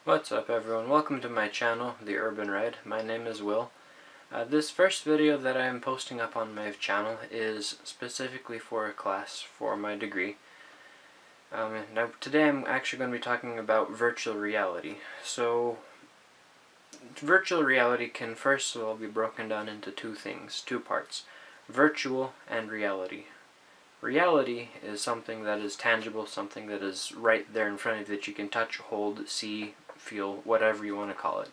What's up everyone, welcome to my channel, The Urban Ride. My name is Will. This first video that I am posting up on my channel is specifically for a class for my degree. Now today I'm actually going to be talking about virtual reality. So virtual reality can first of all be broken down into two parts, virtual and reality. Reality is something that is tangible, something that is right there in front of you that you can touch, hold, see, feel, whatever you want to call it.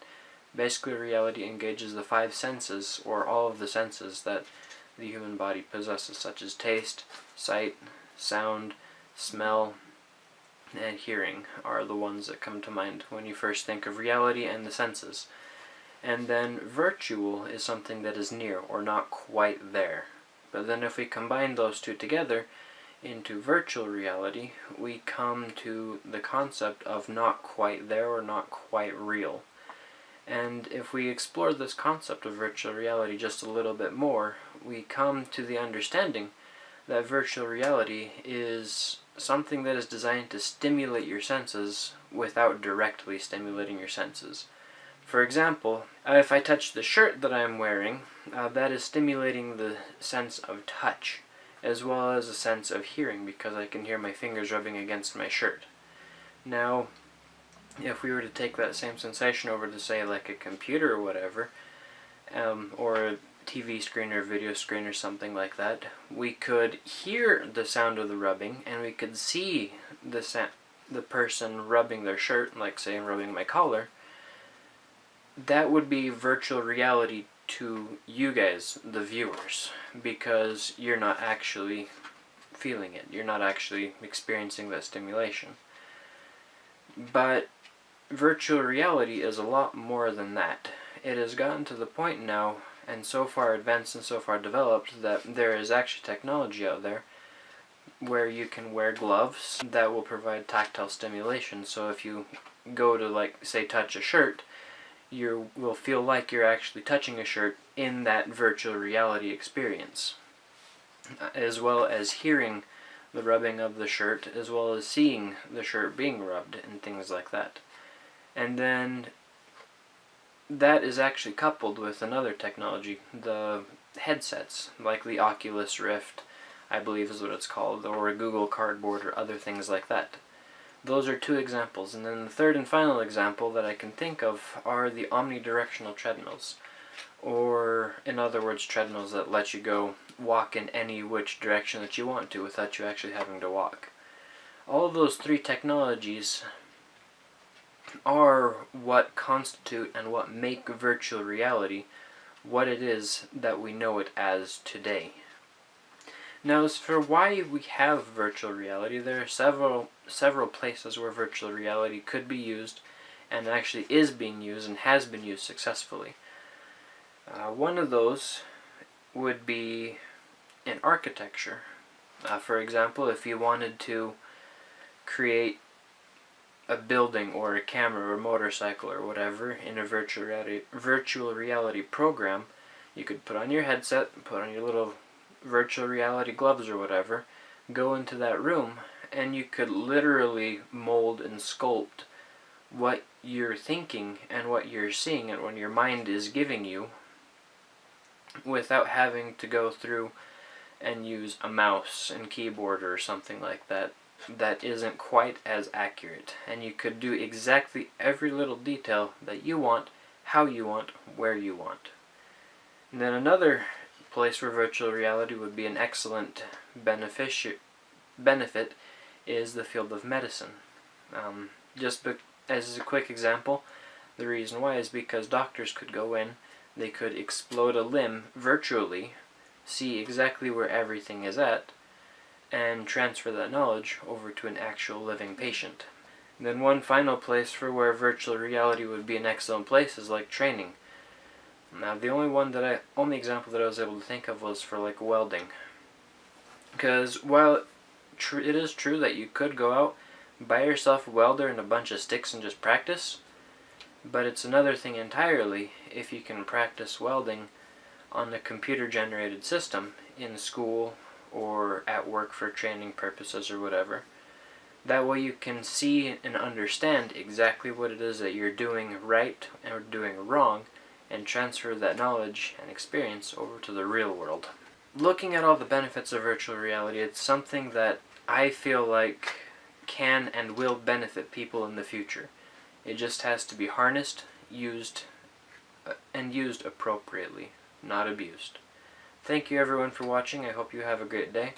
Basically, reality engages the five senses, or all of the senses that the human body possesses, such as taste, sight, sound, smell, and hearing are the ones that come to mind when you first think of reality and the senses. And then virtual is something that is near, or not quite there. But then if we combine those two together into virtual reality, we come to the concept of not quite there or not quite real. And if we explore this concept of virtual reality just a little bit more, we come to the understanding that virtual reality is something that is designed to stimulate your senses without directly stimulating your senses. For example, if I touch the shirt that I am wearing, that is stimulating the sense of touch, as well as a sense of hearing, because I can hear my fingers rubbing against my shirt. Now, if we were to take that same sensation over to, say, like a computer or whatever, or a TV screen or video screen or something like that, we could hear the sound of the rubbing, and we could see the person rubbing their shirt, like say I'm rubbing my collar. That would be virtual reality to you guys, the viewers, because you're not actually feeling it. You're not actually experiencing that stimulation. But virtual reality is a lot more than that. It has gotten to the point now, and so far advanced and so far developed, that there is actually technology out there where you can wear gloves that will provide tactile stimulation. So if you go to, like, say, touch a shirt, you will feel like you're actually touching a shirt in that virtual reality experience, as well as hearing the rubbing of the shirt, as well as seeing the shirt being rubbed and things like that. And then that is actually coupled with another technology, the headsets, like the Oculus Rift, I believe is what it's called, or a Google Cardboard, or other things like that. Those are two examples, and then the third and final example that I can think of are the omnidirectional treadmills, or in other words, treadmills that let you go walk in any which direction that you want to without you actually having to walk. All of those three technologies are what constitute and what make virtual reality what it is that we know it as today. Now, as for why we have virtual reality, there are several places where virtual reality could be used, and actually is being used and has been used successfully. One of those would be in architecture. For example, if you wanted to create a building or a camera or a motorcycle or whatever in a virtual reality program, you could put on your headset, put on your little virtual reality gloves or whatever, go into that room, and you could literally mold and sculpt what you're thinking and what you're seeing and what your mind is giving you without having to go through and use a mouse and keyboard or something like that. That isn't quite as accurate, and you could do exactly every little detail that you want, how you want, where you want. And then another place where virtual reality would be an excellent benefit is the field of medicine. As a quick example, the reason why is because doctors could go in, they could explode a limb virtually, see exactly where everything is at, and transfer that knowledge over to an actual living patient. And then one final place for where virtual reality would be an excellent place is like training. Now, the only example that I was able to think of was for like welding. Because while it is true that you could go out, buy yourself a welder and a bunch of sticks and just practice, but it's another thing entirely if you can practice welding on a computer-generated system in school or at work for training purposes or whatever. That way you can see and understand exactly what it is that you're doing right or doing wrong, and transfer that knowledge and experience over to the real world. Looking at all the benefits of virtual reality, it's something that I feel like can and will benefit people in the future. It just has to be harnessed, used, and used appropriately, not abused. Thank you everyone for watching. I hope you have a great day.